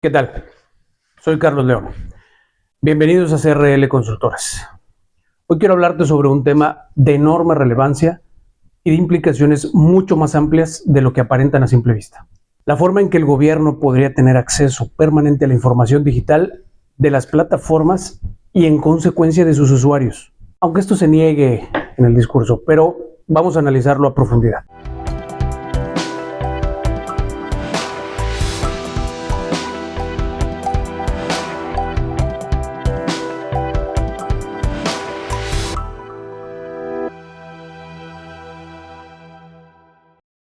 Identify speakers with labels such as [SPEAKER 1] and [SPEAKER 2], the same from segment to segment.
[SPEAKER 1] ¿Qué tal? Soy Carlos León. Bienvenidos a CRL Consultores. Hoy quiero hablarte sobre un tema de enorme relevancia y de implicaciones mucho más amplias de lo que aparentan a simple vista. La forma en que el gobierno podría tener acceso permanente a la información digital de las plataformas y en consecuencia de sus usuarios. Aunque esto se niegue en el discurso, pero vamos a analizarlo a profundidad.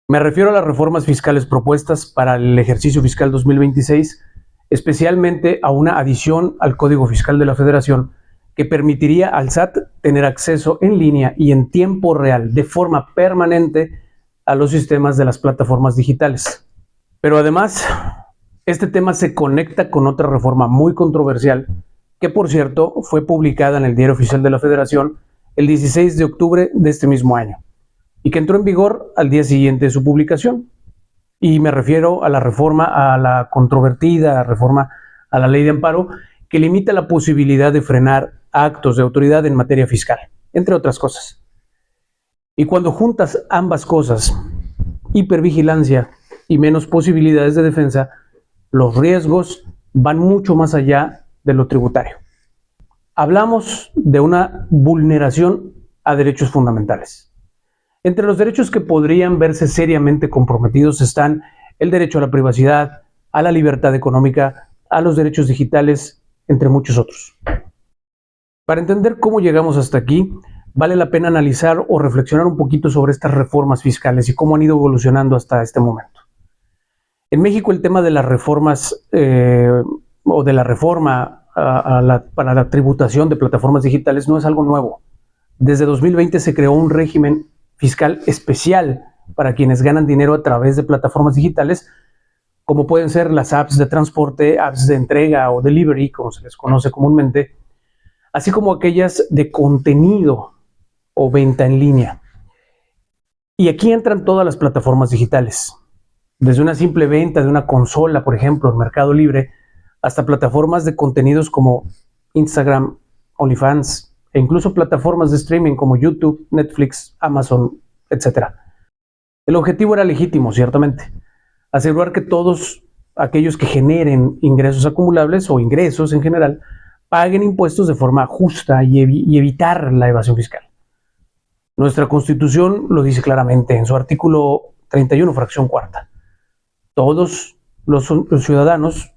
[SPEAKER 1] Me refiero a las reformas fiscales propuestas para el ejercicio fiscal 2026, especialmente a una adición al Código Fiscal de la Federación que permitiría al SAT tener acceso en línea y en tiempo real, de forma permanente, a los sistemas de las plataformas digitales. Pero además, este tema se conecta con otra reforma muy controversial que, por cierto, fue publicada en el Diario Oficial de la Federación el 16 de octubre de este mismo año y que entró en vigor al día siguiente de su publicación. Y me refiero a la reforma, a la controvertida reforma a la ley de amparo, que limita la posibilidad de frenar actos de autoridad en materia fiscal, entre otras cosas. Y cuando juntas ambas cosas, hipervigilancia y menos posibilidades de defensa, los riesgos van mucho más allá de lo tributario. Hablamos de una vulneración a derechos fundamentales. Entre los derechos que podrían verse seriamente comprometidos están el derecho a la privacidad, a la libertad económica, a los derechos digitales, entre muchos otros. Para entender cómo llegamos hasta aquí, vale la pena analizar o reflexionar un poquito sobre estas reformas fiscales y cómo han ido evolucionando hasta este momento. En México, el tema de las reformas o de la reforma para la tributación de plataformas digitales no es algo nuevo. Desde 2020 se creó un régimen fiscal especial para quienes ganan dinero a través de plataformas digitales, como pueden ser las apps de transporte, apps de entrega o delivery, como se les conoce comúnmente, así como aquellas de contenido o venta en línea. Y aquí entran todas las plataformas digitales, desde una simple venta de una consola, por ejemplo, en Mercado Libre, hasta plataformas de contenidos como Instagram, OnlyFans, e incluso plataformas de streaming como YouTube, Netflix, Amazon, etc. El objetivo era legítimo, ciertamente: asegurar que todos aquellos que generen ingresos acumulables o ingresos en general paguen impuestos de forma justa y evitar la evasión fiscal. Nuestra Constitución lo dice claramente en su artículo 31, fracción cuarta. Todos los ciudadanos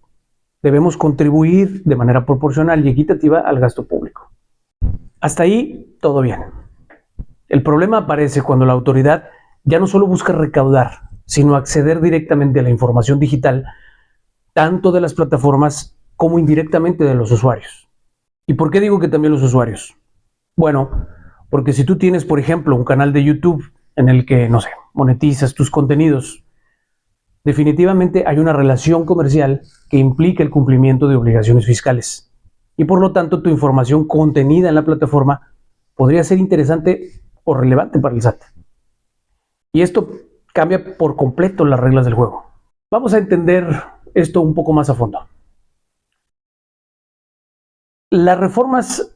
[SPEAKER 1] debemos contribuir de manera proporcional y equitativa al gasto público. Hasta ahí, todo bien. El problema aparece cuando la autoridad ya no solo busca recaudar, sino acceder directamente a la información digital, tanto de las plataformas como indirectamente de los usuarios. ¿Y por qué digo que también los usuarios? Bueno, porque si tú tienes, por ejemplo, un canal de YouTube en el que, no sé, monetizas tus contenidos, definitivamente hay una relación comercial que implica el cumplimiento de obligaciones fiscales. Y por lo tanto, tu información contenida en la plataforma podría ser interesante o relevante para el SAT. Y esto cambia por completo las reglas del juego. Vamos a entender esto un poco más a fondo. Las reformas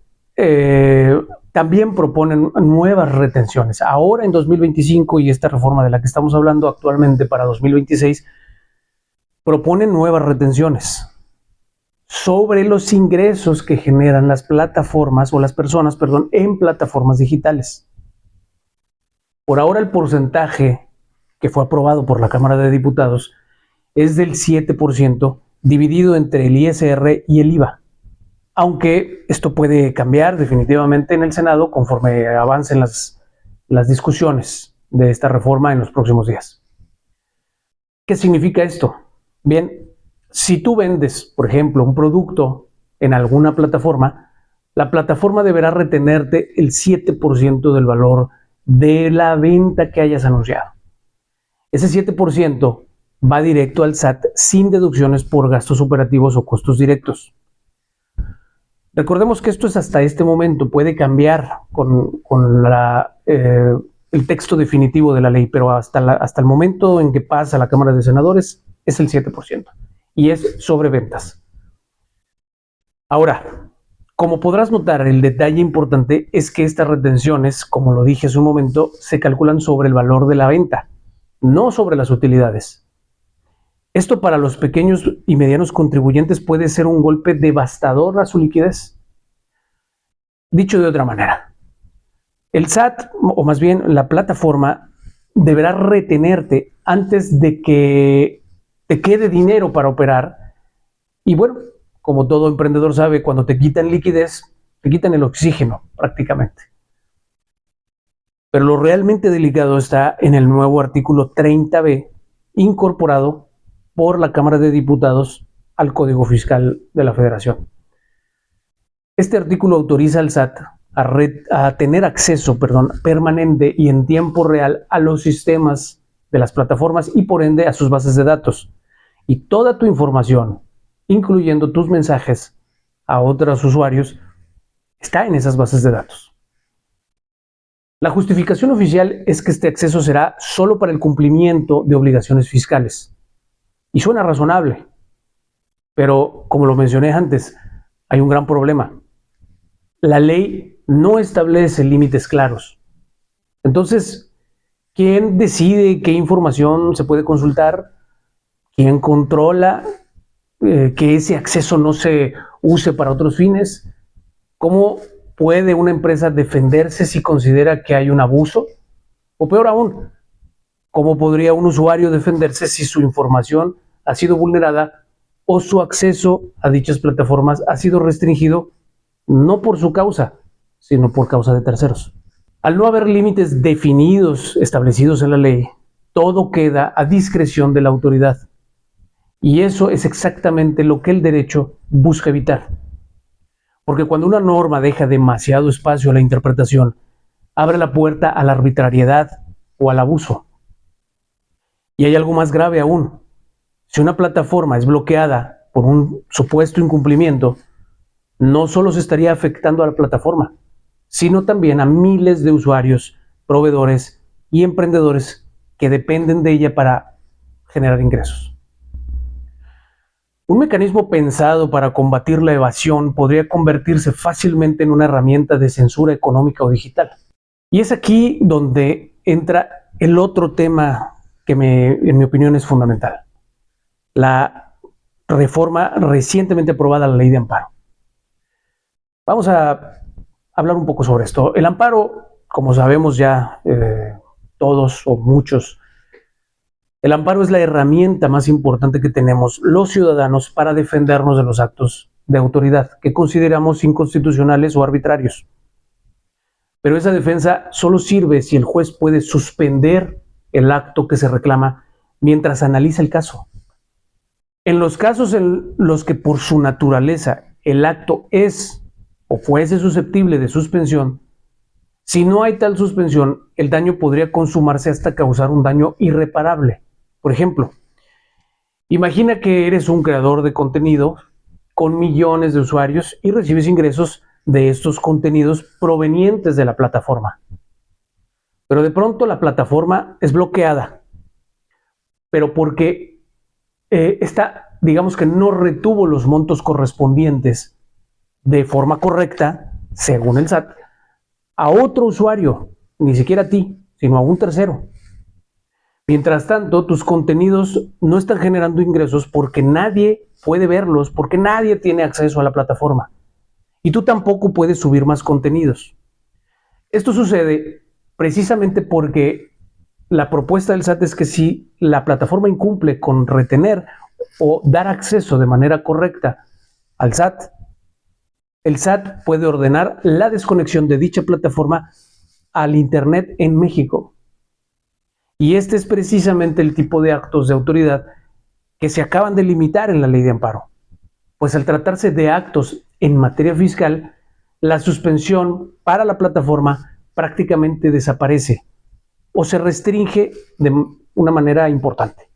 [SPEAKER 1] también proponen nuevas retenciones. Ahora en 2025, y esta reforma de la que estamos hablando actualmente para 2026, propone nuevas retenciones sobre los ingresos que generan las plataformas o las personas, en plataformas digitales. Por ahora el porcentaje que fue aprobado por la Cámara de Diputados es del 7%, dividido entre el ISR y el IVA. Aunque esto puede cambiar definitivamente en el Senado conforme avancen las discusiones de esta reforma en los próximos días. ¿Qué significa esto? Bien, si tú vendes, por ejemplo, un producto en alguna plataforma, la plataforma deberá retenerte el 7% del valor de la venta que hayas anunciado. Ese 7% va directo al SAT sin deducciones por gastos operativos o costos directos. Recordemos que esto es hasta este momento, puede cambiar con el texto definitivo de la ley, pero hasta el momento en que pasa a la Cámara de Senadores es el 7%. y es sobre ventas. Ahora, como podrás notar, el detalle importante es que estas retenciones, como lo dije hace un momento, se calculan sobre el valor de la venta, no sobre las utilidades. Esto para los pequeños y medianos contribuyentes puede ser un golpe devastador a su liquidez. Dicho de otra manera, el SAT, o más bien la plataforma, deberá retenerte antes de que te quede dinero para operar. Y bueno, como todo emprendedor sabe, cuando te quitan liquidez, te quitan el oxígeno prácticamente. Pero lo realmente delicado está en el nuevo artículo 30B, incorporado por la Cámara de Diputados al Código Fiscal de la Federación. Este artículo autoriza al SAT a tener acceso permanente y en tiempo real a los sistemas de las plataformas y por ende a sus bases de datos. Y toda tu información, incluyendo tus mensajes a otros usuarios, está en esas bases de datos. La justificación oficial es que este acceso será solo para el cumplimiento de obligaciones fiscales. Y suena razonable, pero como lo mencioné antes, hay un gran problema. La ley no establece límites claros. Entonces, ¿quién decide qué información se puede consultar? ¿Quién controla que ese acceso no se use para otros fines? ¿Cómo puede una empresa defenderse si considera que hay un abuso? O peor aún, ¿cómo podría un usuario defenderse si su información ha sido vulnerada o su acceso a dichas plataformas ha sido restringido no por su causa, sino por causa de terceros? Al no haber límites definidos, establecidos en la ley, todo queda a discreción de la autoridad. Y eso es exactamente lo que el derecho busca evitar. Porque cuando una norma deja demasiado espacio a la interpretación, abre la puerta a la arbitrariedad o al abuso. Y hay algo más grave aún. Si una plataforma es bloqueada por un supuesto incumplimiento, no solo se estaría afectando a la plataforma, sino también a miles de usuarios, proveedores y emprendedores que dependen de ella para generar ingresos. Un mecanismo pensado para combatir la evasión podría convertirse fácilmente en una herramienta de censura económica o digital. Y es aquí donde entra el otro tema que en mi opinión es fundamental. La reforma recientemente aprobada a la Ley de Amparo. Vamos a hablar un poco sobre esto. El amparo, como sabemos ya todos o muchos, el amparo es la herramienta más importante que tenemos los ciudadanos para defendernos de los actos de autoridad que consideramos inconstitucionales o arbitrarios. Pero esa defensa solo sirve si el juez puede suspender el acto que se reclama mientras analiza el caso. En los casos en los que por su naturaleza el acto es o fuese susceptible de suspensión, si no hay tal suspensión, el daño podría consumarse hasta causar un daño irreparable. Por ejemplo, imagina que eres un creador de contenido con millones de usuarios y recibes ingresos de estos contenidos provenientes de la plataforma. Pero de pronto la plataforma es bloqueada, pero porque digamos que no retuvo los montos correspondientes de forma correcta, según el SAT, a otro usuario, ni siquiera a ti, sino a un tercero. Mientras tanto, tus contenidos no están generando ingresos porque nadie puede verlos, porque nadie tiene acceso a la plataforma. Y tú tampoco puedes subir más contenidos. Esto sucede precisamente porque la propuesta del SAT es que si la plataforma incumple con retener o dar acceso de manera correcta al SAT, el SAT puede ordenar la desconexión de dicha plataforma al Internet en México. Y este es precisamente el tipo de actos de autoridad que se acaban de limitar en la Ley de Amparo. Pues al tratarse de actos en materia fiscal, la suspensión para la plataforma prácticamente desaparece o se restringe de una manera importante.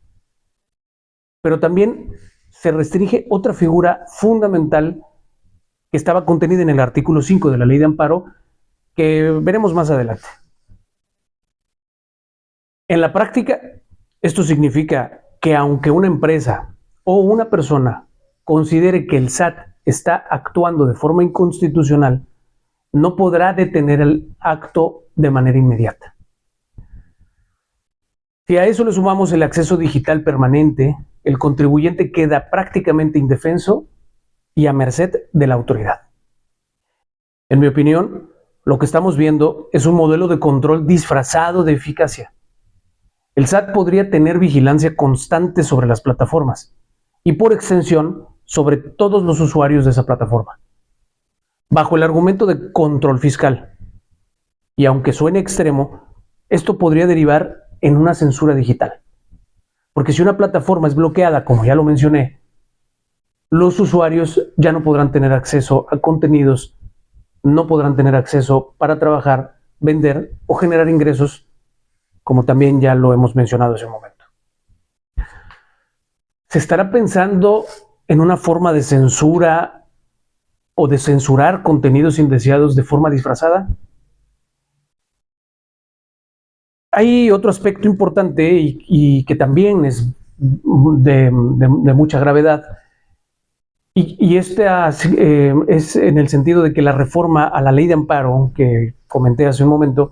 [SPEAKER 1] Pero también se restringe otra figura fundamental que estaba contenida en el artículo 5 de la Ley de Amparo, que veremos más adelante. En la práctica, esto significa que aunque una empresa o una persona considere que el SAT está actuando de forma inconstitucional, no podrá detener el acto de manera inmediata. Si a eso le sumamos el acceso digital permanente, el contribuyente queda prácticamente indefenso y a merced de la autoridad. En mi opinión, lo que estamos viendo es un modelo de control disfrazado de eficacia. El SAT podría tener vigilancia constante sobre las plataformas y, por extensión, sobre todos los usuarios de esa plataforma, bajo el argumento de control fiscal. Y aunque suene extremo, esto podría derivar en una censura digital. Porque si una plataforma es bloqueada, como ya lo mencioné, los usuarios ya no podrán tener acceso a contenidos, no podrán tener acceso para trabajar, vender o generar ingresos, como también ya lo hemos mencionado hace un momento. ¿Se estará pensando en una forma de censura o de censurar contenidos indeseados de forma disfrazada? Hay otro aspecto importante y que también es de mucha gravedad, y este es en el sentido de que la reforma a la ley de amparo que comenté hace un momento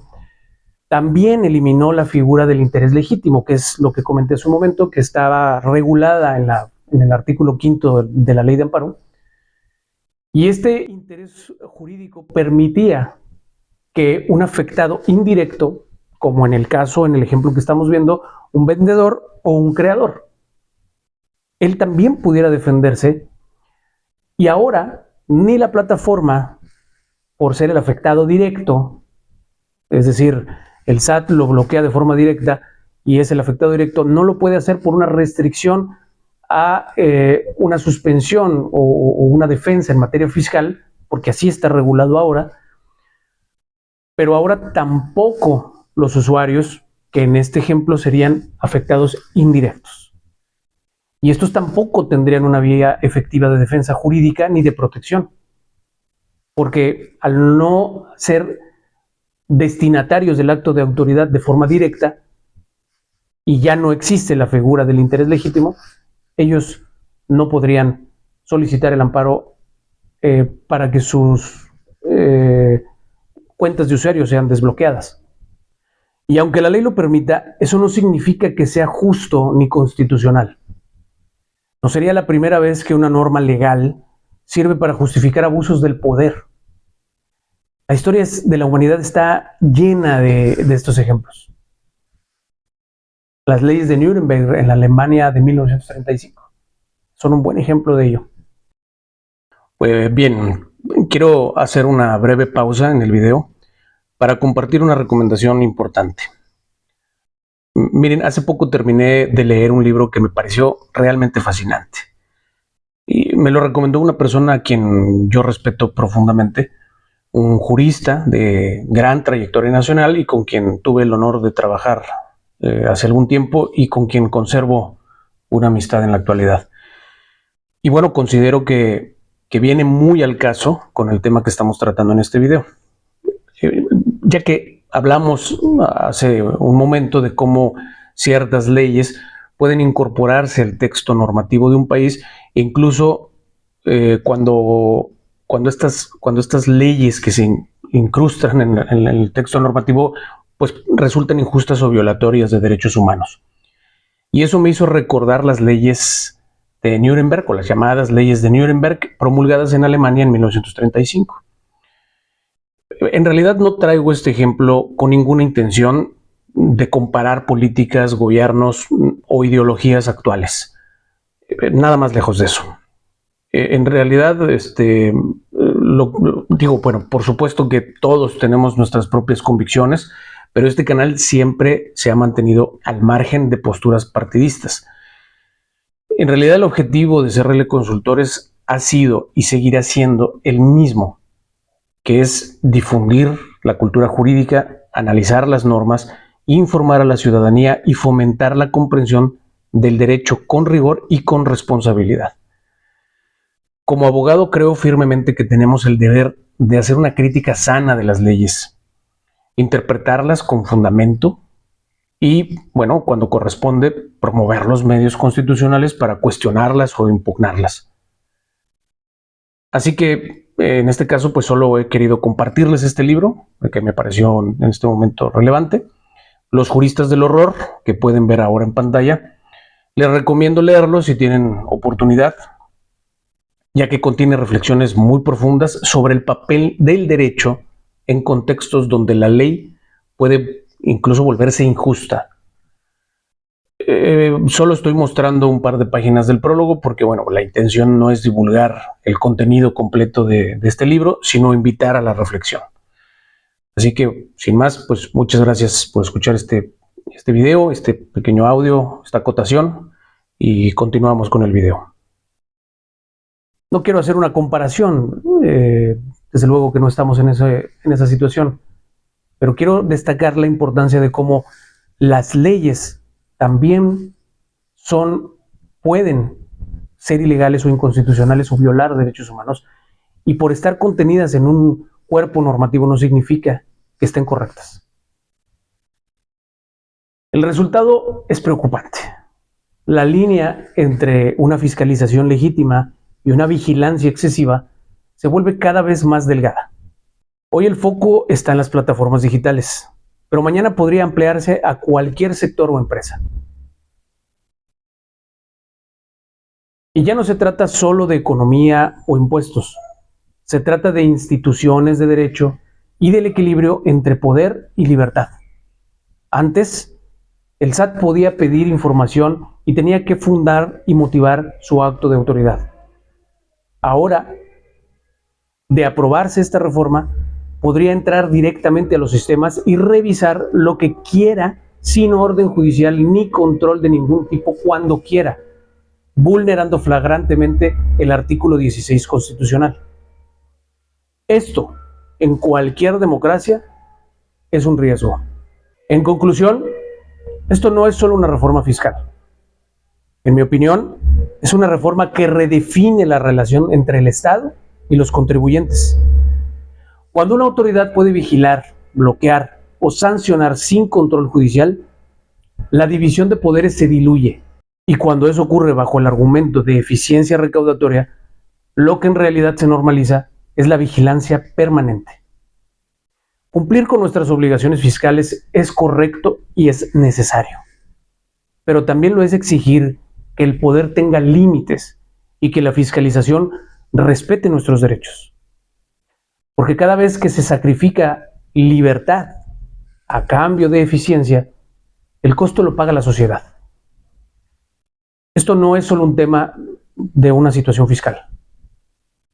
[SPEAKER 1] también eliminó la figura del interés legítimo, que es lo que comenté hace un momento, que estaba regulada en el artículo 5 de la ley de amparo. Y este interés jurídico permitía que un afectado indirecto, como en el caso, en el ejemplo que estamos viendo, un vendedor o un creador, él también pudiera defenderse. Y ahora, ni la plataforma, por ser el afectado directo, es decir, el SAT lo bloquea de forma directa y es el afectado directo, no lo puede hacer por una restricción a una suspensión o una defensa en materia fiscal, porque así está regulado ahora, pero ahora tampoco los usuarios, que en este ejemplo serían afectados indirectos. Y estos tampoco tendrían una vía efectiva de defensa jurídica ni de protección, porque al no ser destinatarios del acto de autoridad de forma directa y ya no existe la figura del interés legítimo, ellos no podrían solicitar el amparo para que sus cuentas de usuarios sean desbloqueadas. Y aunque la ley lo permita, eso no significa que sea justo ni constitucional. No sería la primera vez que una norma legal sirve para justificar abusos del poder. La historia de la humanidad está llena de estos ejemplos. Las leyes de Nuremberg en la Alemania de 1935 son un buen ejemplo de ello. Pues bien, quiero hacer una breve pausa en el video para compartir una recomendación importante. Miren, hace poco terminé de leer un libro que me pareció realmente fascinante. Y me lo recomendó una persona a quien yo respeto profundamente, un jurista de gran trayectoria nacional y con quien tuve el honor de trabajar hace algún tiempo y con quien conservo una amistad en la actualidad. Y bueno, considero que viene muy al caso con el tema que estamos tratando en este video. Ya que hablamos hace un momento de cómo ciertas leyes pueden incorporarse al texto normativo de un país, e incluso cuando estas leyes que se incrustan en el texto normativo pues resultan injustas o violatorias de derechos humanos. Y eso me hizo recordar las leyes de Nuremberg, o las llamadas leyes de Nuremberg, promulgadas en Alemania en 1935. En realidad no traigo este ejemplo con ninguna intención de comparar políticas, gobiernos o ideologías actuales. Nada más lejos de eso. En realidad, digo, bueno, por supuesto que todos tenemos nuestras propias convicciones, pero este canal siempre se ha mantenido al margen de posturas partidistas. En realidad el objetivo de CRL Consultores ha sido y seguirá siendo el mismo, que es difundir la cultura jurídica, analizar las normas, informar a la ciudadanía y fomentar la comprensión del derecho con rigor y con responsabilidad. Como abogado creo firmemente que tenemos el deber de hacer una crítica sana de las leyes, interpretarlas con fundamento y, bueno, cuando corresponde, promover los medios constitucionales para cuestionarlas o impugnarlas. Así que, en este caso, pues solo he querido compartirles este libro, que me pareció en este momento relevante. Los juristas del horror, que pueden ver ahora en pantalla. Les recomiendo leerlo si tienen oportunidad, ya que contiene reflexiones muy profundas sobre el papel del derecho en contextos donde la ley puede incluso volverse injusta. Solo estoy mostrando un par de páginas del prólogo porque, bueno, la intención no es divulgar el contenido completo de este libro, sino invitar a la reflexión. Así que, sin más, pues muchas gracias por escuchar este video, este pequeño audio, esta acotación, y continuamos con el video. No quiero hacer una comparación, desde luego que no estamos en esa situación, pero quiero destacar la importancia de cómo las leyes también pueden ser ilegales o inconstitucionales o violar derechos humanos, y por estar contenidas en un cuerpo normativo no significa que estén correctas. El resultado es preocupante. La línea entre una fiscalización legítima y una vigilancia excesiva se vuelve cada vez más delgada. Hoy el foco está en las plataformas digitales, pero mañana podría ampliarse a cualquier sector o empresa. Y ya no se trata solo de economía o impuestos, se trata de instituciones de derecho y del equilibrio entre poder y libertad. Antes, el SAT podía pedir información y tenía que fundar y motivar su acto de autoridad. Ahora, de aprobarse esta reforma, podría entrar directamente a los sistemas y revisar lo que quiera sin orden judicial ni control de ningún tipo cuando quiera, vulnerando flagrantemente el artículo 16 constitucional. Esto, en cualquier democracia, es un riesgo. En conclusión, esto no es solo una reforma fiscal. En mi opinión, es una reforma que redefine la relación entre el Estado y los contribuyentes. Cuando una autoridad puede vigilar, bloquear o sancionar sin control judicial, la división de poderes se diluye. Y cuando eso ocurre bajo el argumento de eficiencia recaudatoria, lo que en realidad se normaliza es la vigilancia permanente. Cumplir con nuestras obligaciones fiscales es correcto y es necesario, pero también lo es exigir que el poder tenga límites y que la fiscalización respete nuestros derechos. Porque cada vez que se sacrifica libertad a cambio de eficiencia, el costo lo paga la sociedad. Esto no es solo un tema de una situación fiscal.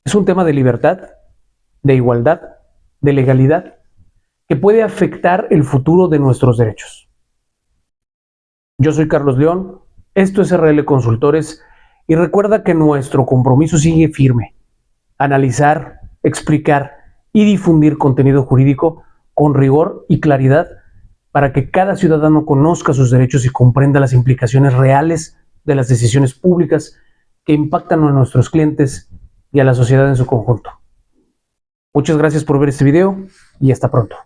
[SPEAKER 1] Es un tema de libertad, de igualdad, de legalidad, que puede afectar el futuro de nuestros derechos. Yo soy Carlos León, esto es RL Consultores, y recuerda que nuestro compromiso sigue firme: analizar, explicar y difundir contenido jurídico con rigor y claridad para que cada ciudadano conozca sus derechos y comprenda las implicaciones reales de las decisiones públicas que impactan a nuestros clientes y a la sociedad en su conjunto. Muchas gracias por ver este video y hasta pronto.